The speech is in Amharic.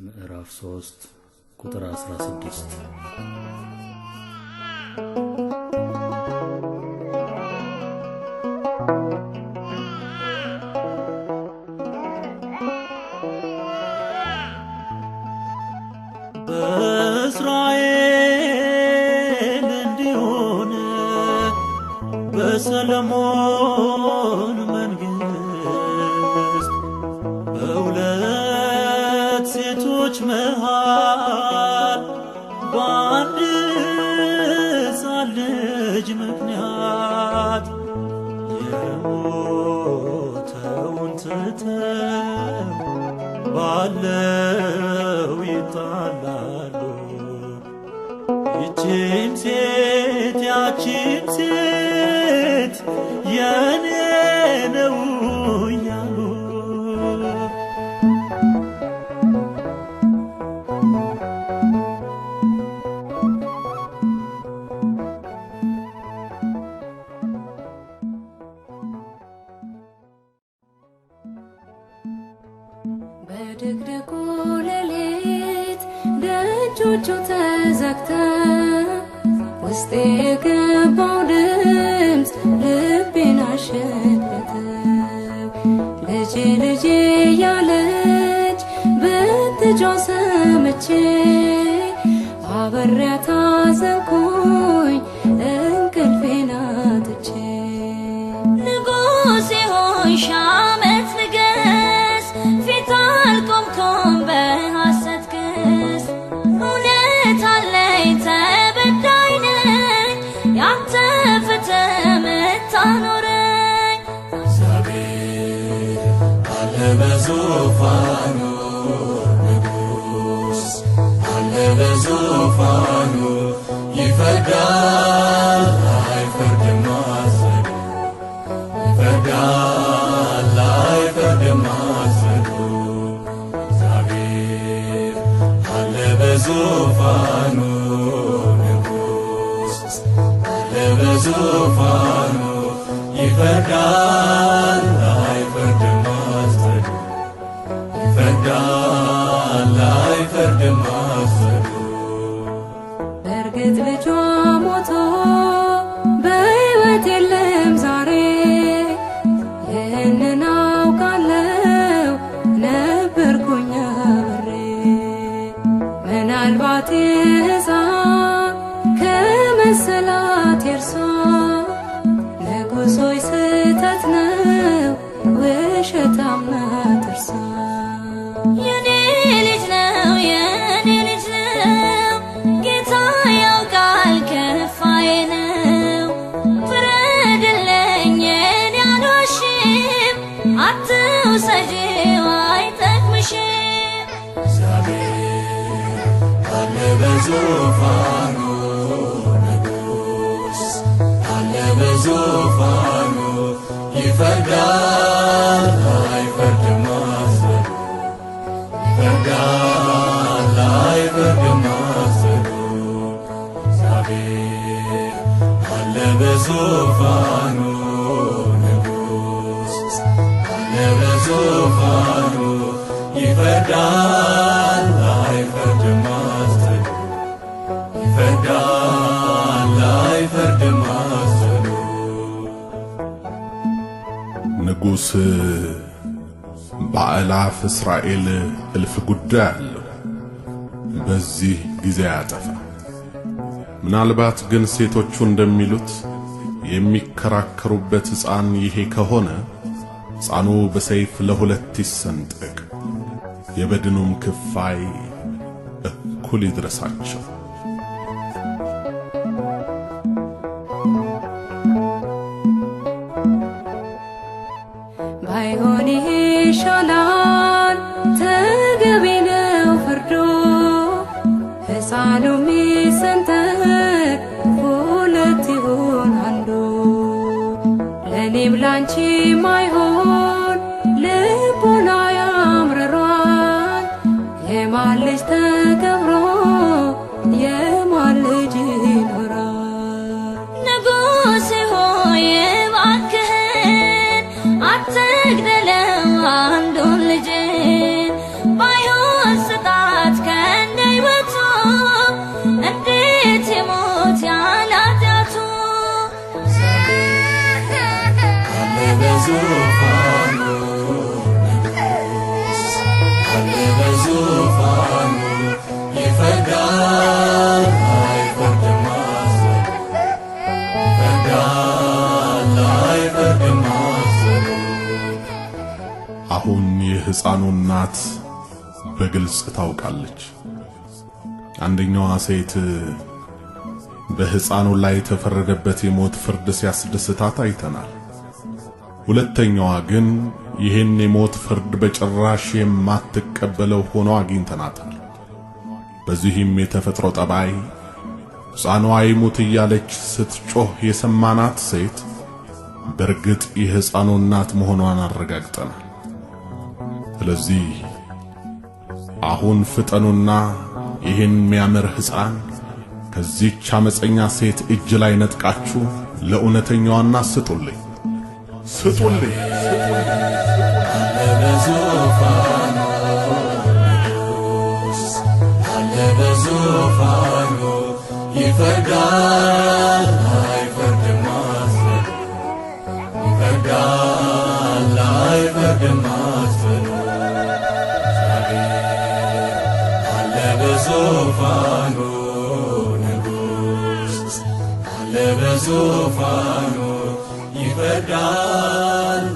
ምዕራፍ 3 ቁጥር 16 በእስራኤል እንዲሆን በሰለሞን መንግስት በሁለት ሴቶች መሃል በአንድ ሕፃን ልጅ ምክንያት የሞተውን ትተው ባለው ይጣላሉ። ይህችም ሴት ያችም ሴት የኔ ነው እያሉ በድቅድቁ ሌሊት ደጆቹ ተዘግተው ውስጤ የገባው ድምፅ ልቤን አሸተተው። ልጄ ልጄ ያለች ብትጮህ ሰምቼ አብሬያት አዘንኩኝ እንቅልፌን አጥቼ። ንጉሴ ሆይ ሺህ ዓመት ንገስ፣ ፊት አልቆምኩም በሐሰት ክስ። እውነት አለኝ ተበዳይ ነኝ፣ ያንተ ፍትህ ምታኖረኝ። እግዚአብሔር አለ በዙፋኑ፣ ንጉሥ አለ በዙፋኑ። ይፈርዳል አይፈርድም አዘኑ፣ ይፈርዳል አይፈርድም አዘኑ። እግዚአብሔር አለ በዙፋኑ፣ ንጉሥ አለ በዙፋኑ። ይፈርዳል አይፈርድም አዘኑ፣ ይፈርዳል አይፈርድም አዘኑ። በእርግጥ ልጇ ሞቶ በሕይወት የለም ዛሬ፣ ይህንን አውቃለሁ ነበርኩኝ አብሬ። ምናልባት ሕፃን ከመሰላት የእርሷ፣ ንጉሥ ሆይ ስህተት ነው ውሸታም ናት እርሷ። የኔ ልጅ ነው የኔ ልጅ ነው፣ ጌታ ያውቃል ከፋዬ ነው። ፍረድልኝ እኔ አልዋሽም፣ አትውሰጂው አይጠቅምሽም። እግዚአብሔር አለ በዙፋኑ፣ ንጉሥ አለ በዙፋኑ። ይፈርዳል አይፈርድም አዘኑ፣ ይፈርዳል አይፈርድም አዘኑ። እግዚአብሔር አለ በዙፋኑ፣ ንጉሥ አለ በዙፋኑ። ይፈርዳል አይፈርድም አዘኑ፣ ይፈርዳል አይፈርድም አዘኑ። ንጉሥ በአእላፍ እስራኤል እልፍ ጉዳይ አለው፣ በዚህ ጊዜ ያጠፋ። ምናልባት ግን ሴቶቹ እንደሚሉት የሚከራከሩበት ሕፃን ይሄ ከሆነ ሕፃኑ በሰይፍ ለሁለት ይሰንጠቅ፣ የበድኑም ክፋይ እኩል ይድረሳቸው። ባይሆን ይሄ ይሻላል ተገቢ ነው ፍርዱ፣ ሕፃኑ ሚሰንጠቅ ሁለት ይሁን አንዱ። ለእኔም ላንቺ ማይሆን ልቦና ያምርሯል፣ የማን ልጅ ተከብሮ የማን ልጅ ይኖራል። ንጉሥ ሆይ እባክህን አትግደለው አንዱን ልጅን፣ ባይሆን ስጣ የሕፃኑ እናት በግልጽ ታውቃለች። አንደኛዋ ሴት በሕፃኑ ላይ የተፈረደበት የሞት ፍርድ ሲያስደስታት አይተናል። ሁለተኛዋ ግን ይህን የሞት ፍርድ በጭራሽ የማትቀበለው ሆኖ አግኝተናታል። በዚህም የተፈጥሮ ጠባይ ሕፃኗ ይሙት እያለች ስትጮህ የሰማናት ሴት በርግጥ የሕፃኑ እናት መሆኗን አረጋግጠናል። ስለዚህ አሁን ፍጠኑና ይህን የሚያምር ሕፃን ከዚህች አመፀኛ ሴት እጅ ላይ ነጥቃችሁ ለእውነተኛዋና ስጡልኝ። አለ በዙፋኑ ንጉሥ፣ አለ በዙፋኑ ይፈርዳል አይፈርድም አትበሉ፣ ይፈርዳል አይፈርድም አትበሉ። አለ በዙፋኑ ንጉሥ፣ አለ በዙፋኑ ይፈርዳል